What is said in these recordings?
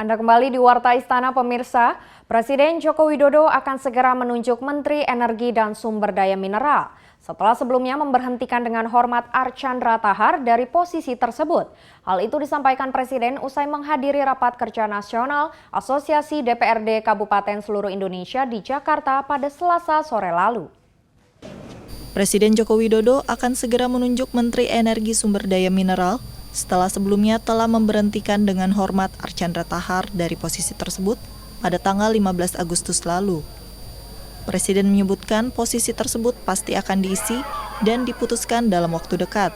Anda kembali di Warta Istana pemirsa. Presiden Joko Widodo akan segera menunjuk Menteri Energi dan Sumber Daya Mineral setelah sebelumnya memberhentikan dengan hormat Archandra Tahar dari posisi tersebut. Hal itu disampaikan Presiden usai menghadiri rapat kerja nasional Asosiasi DPRD Kabupaten seluruh Indonesia di Jakarta pada Selasa sore lalu. Presiden Joko Widodo akan segera menunjuk Menteri Energi Sumber Daya Mineral setelah sebelumnya telah memberhentikan dengan hormat Archandra Tahar dari posisi tersebut pada tanggal 15 Agustus lalu. Presiden menyebutkan posisi tersebut pasti akan diisi dan diputuskan dalam waktu dekat.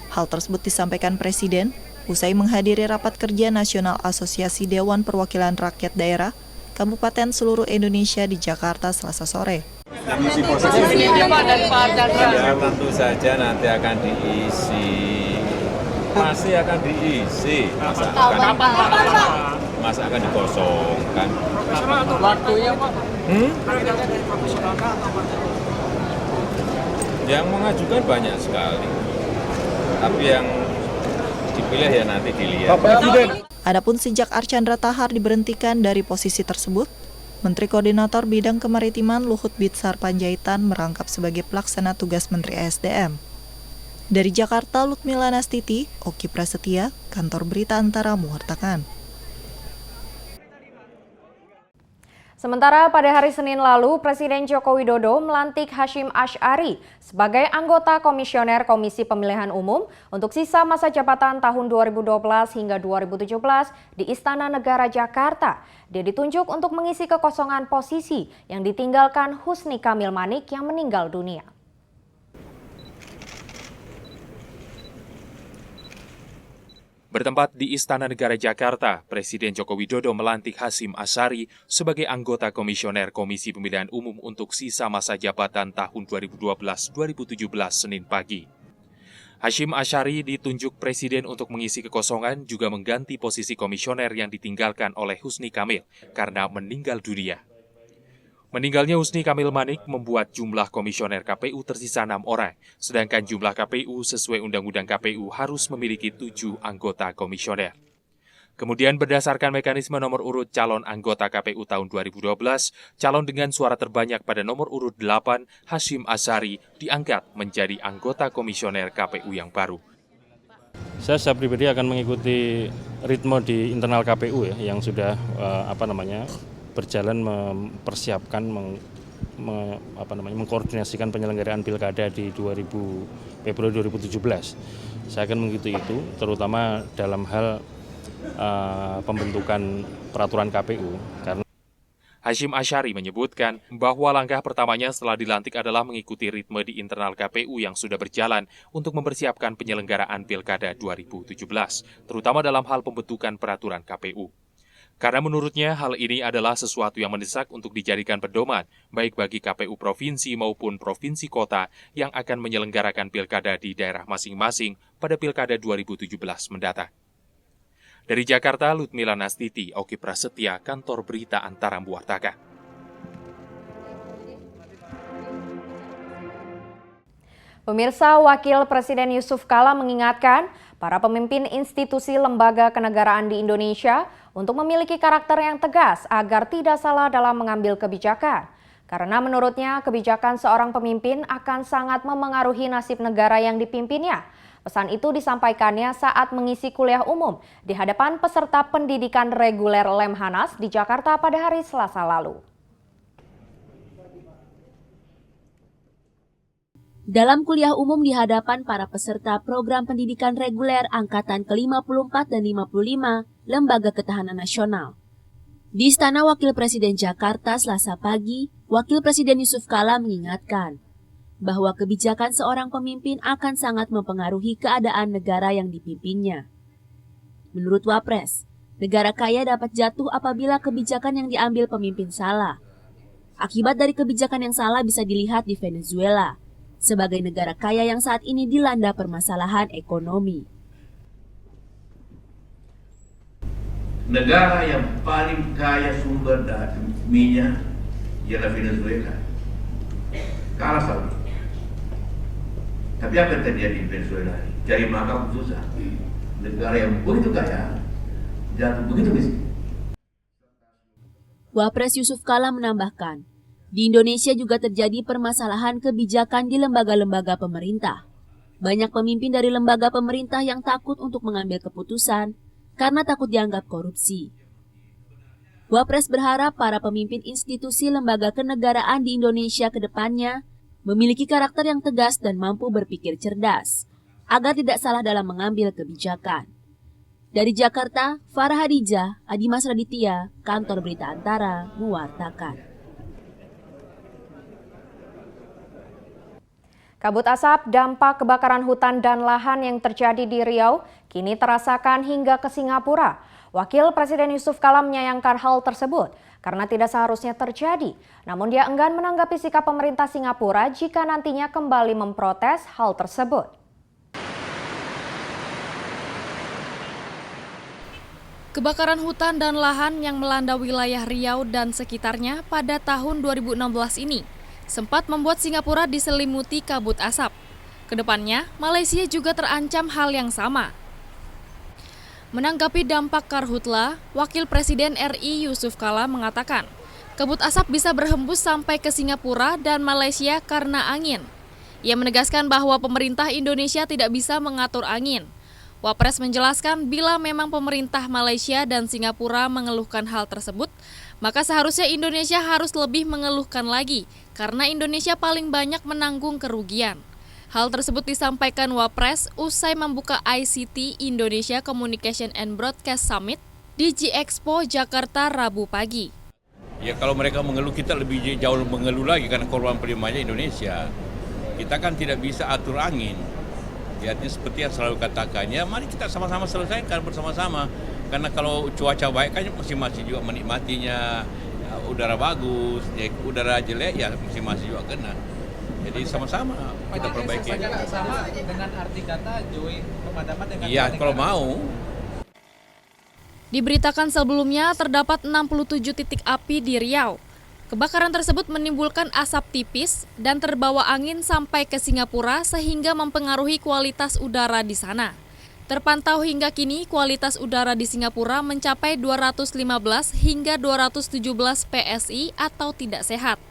Hal tersebut disampaikan Presiden usai menghadiri rapat kerja nasional Asosiasi Dewan Perwakilan Rakyat Daerah Kabupaten seluruh Indonesia di Jakarta Selasa sore. Ya, tentu saja nanti akan diisi. Pasti akan diisi. Masa akan dikosongkan. Waktunya Pak. Yang mengajukan banyak sekali. Tapi yang dipilih ya nanti dilihat. Adapun sejak Archandra Tahar diberhentikan dari posisi tersebut, Menteri Koordinator Bidang Kemaritiman Luhut Binsar Panjaitan merangkap sebagai pelaksana tugas Menteri ESDM. Dari Jakarta, Lutmila Nastiti, Oki Prasetya, Kantor Berita Antara mewartakan. Sementara pada hari Senin lalu, Presiden Joko Widodo melantik Hasyim Asy'ari sebagai anggota Komisioner Komisi Pemilihan Umum untuk sisa masa jabatan tahun 2012 hingga 2017 di Istana Negara Jakarta. Dia ditunjuk untuk mengisi kekosongan posisi yang ditinggalkan Husni Kamil Manik yang meninggal dunia. Bertempat di Istana Negara Jakarta, Presiden Joko Widodo melantik Hasyim Asy'ari sebagai anggota Komisioner Komisi Pemilihan Umum untuk sisa masa jabatan tahun 2012-2017 Senin pagi. Hasyim Asy'ari ditunjuk Presiden untuk mengisi kekosongan juga mengganti posisi komisioner yang ditinggalkan oleh Husni Kamil karena meninggal dunia. Meninggalnya Husni Kamil Manik membuat jumlah komisioner KPU tersisa 6 orang, sedangkan jumlah KPU sesuai Undang-Undang KPU harus memiliki 7 anggota komisioner. Kemudian berdasarkan mekanisme nomor urut calon anggota KPU tahun 2012, calon dengan suara terbanyak pada nomor urut 8, Hasyim Asy'ari, diangkat menjadi anggota komisioner KPU yang baru. Saya secara pribadi akan mengikuti ritme di internal KPU ya, yang sudah berjalan mempersiapkan, mengkoordinasikan penyelenggaraan pilkada di Februari 2017. Saya akan mengikuti itu, terutama dalam hal pembentukan peraturan KPU. Karena Hasyim Asy'ari menyebutkan bahwa langkah pertamanya setelah dilantik adalah mengikuti ritme di internal KPU yang sudah berjalan untuk mempersiapkan penyelenggaraan pilkada 2017, terutama dalam hal pembentukan peraturan KPU. Karena menurutnya hal ini adalah sesuatu yang mendesak untuk dijadikan pedoman, baik bagi KPU provinsi maupun provinsi kota yang akan menyelenggarakan pilkada di daerah masing-masing pada pilkada 2017 mendatang. Dari Jakarta, Lutmila Nastiti, Oki Prasetya, Kantor Berita Antara mewartakan. Pemirsa, Wakil Presiden Yusuf Kala mengingatkan para pemimpin institusi lembaga kenegaraan di Indonesia untuk memiliki karakter yang tegas agar tidak salah dalam mengambil kebijakan. Karena menurutnya kebijakan seorang pemimpin akan sangat memengaruhi nasib negara yang dipimpinnya. Pesan itu disampaikannya saat mengisi kuliah umum di hadapan peserta pendidikan reguler Lemhanas di Jakarta pada hari Selasa lalu. Dalam kuliah umum di hadapan para peserta program pendidikan reguler Angkatan ke-54 dan 55, Lembaga Ketahanan Nasional. Di Istana Wakil Presiden Jakarta Selasa pagi, Wakil Presiden Yusuf Kala mengingatkan bahwa kebijakan seorang pemimpin akan sangat mempengaruhi keadaan negara yang dipimpinnya. Menurut Wapres, negara kaya dapat jatuh apabila kebijakan yang diambil pemimpin salah. Akibat dari kebijakan yang salah bisa dilihat di Venezuela, sebagai negara kaya yang saat ini dilanda permasalahan ekonomi. Negara yang paling kaya sumber daya minyak ialah Venezuela. Kalah Saudi. Tapi apa yang terjadi di Venezuela? Cari makan susah. Negara yang begitu kaya jatuh begitu miskin. Wapres Yusuf Kala menambahkan, di Indonesia juga terjadi permasalahan kebijakan di lembaga-lembaga pemerintah. Banyak pemimpin dari lembaga pemerintah yang takut untuk mengambil keputusan karena takut dianggap korupsi. Wapres berharap para pemimpin institusi lembaga kenegaraan di Indonesia ke depannya memiliki karakter yang tegas dan mampu berpikir cerdas, agar tidak salah dalam mengambil kebijakan. Dari Jakarta, Farah Hadijah, Adimas Raditya, Kantor Berita Antara, mewartakan. Kabut asap dampak kebakaran hutan dan lahan yang terjadi di Riau kini terasakan hingga ke Singapura. Wakil Presiden Yusuf Kala menyayangkan hal tersebut karena tidak seharusnya terjadi. Namun dia enggan menanggapi sikap pemerintah Singapura jika nantinya kembali memprotes hal tersebut. Kebakaran hutan dan lahan yang melanda wilayah Riau dan sekitarnya pada tahun 2016 ini sempat membuat Singapura diselimuti kabut asap. Kedepannya, Malaysia juga terancam hal yang sama. Menanggapi dampak karhutla, Wakil Presiden RI Yusuf Kala mengatakan, kabut asap bisa berhembus sampai ke Singapura dan Malaysia karena angin. Ia menegaskan bahwa pemerintah Indonesia tidak bisa mengatur angin. Wapres menjelaskan bila memang pemerintah Malaysia dan Singapura mengeluhkan hal tersebut, maka seharusnya Indonesia harus lebih mengeluhkan lagi, karena Indonesia paling banyak menanggung kerugian. Hal tersebut disampaikan Wapres usai membuka ICT Indonesia Communication and Broadcast Summit di G-Expo Jakarta Rabu pagi. Ya kalau mereka mengeluh, kita lebih jauh mengeluh lagi karena korban primernya Indonesia. Kita kan tidak bisa atur angin. Ya, seperti yang selalu katakan, ya mari kita sama-sama selesaikan bersama-sama. Karena kalau cuaca baik kan masing-masing juga menikmatinya, ya, udara bagus, ya, udara jelek ya masing-masing juga kena. Jadi sama-sama kita perbaiki. Sama dengan arti kata join pemadaman dengan iya, kalau mau. Diberitakan sebelumnya terdapat 67 titik api di Riau. Kebakaran tersebut menimbulkan asap tipis dan terbawa angin sampai ke Singapura sehingga mempengaruhi kualitas udara di sana. Terpantau hingga kini kualitas udara di Singapura mencapai 215 hingga 217 PSI atau tidak sehat.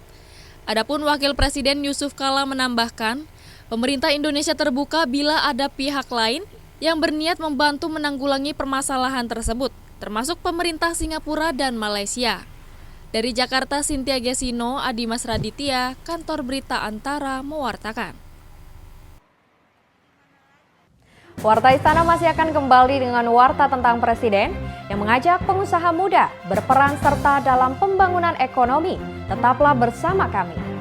Adapun Wakil Presiden Yusuf Kala menambahkan, pemerintah Indonesia terbuka bila ada pihak lain yang berniat membantu menanggulangi permasalahan tersebut, termasuk pemerintah Singapura dan Malaysia. Dari Jakarta, Cynthia Gesino, Adimas Raditya, Kantor Berita Antara mewartakan. Warta Istana masih akan kembali dengan warta tentang Presiden yang mengajak pengusaha muda berperan serta dalam pembangunan ekonomi. Tetaplah bersama kami.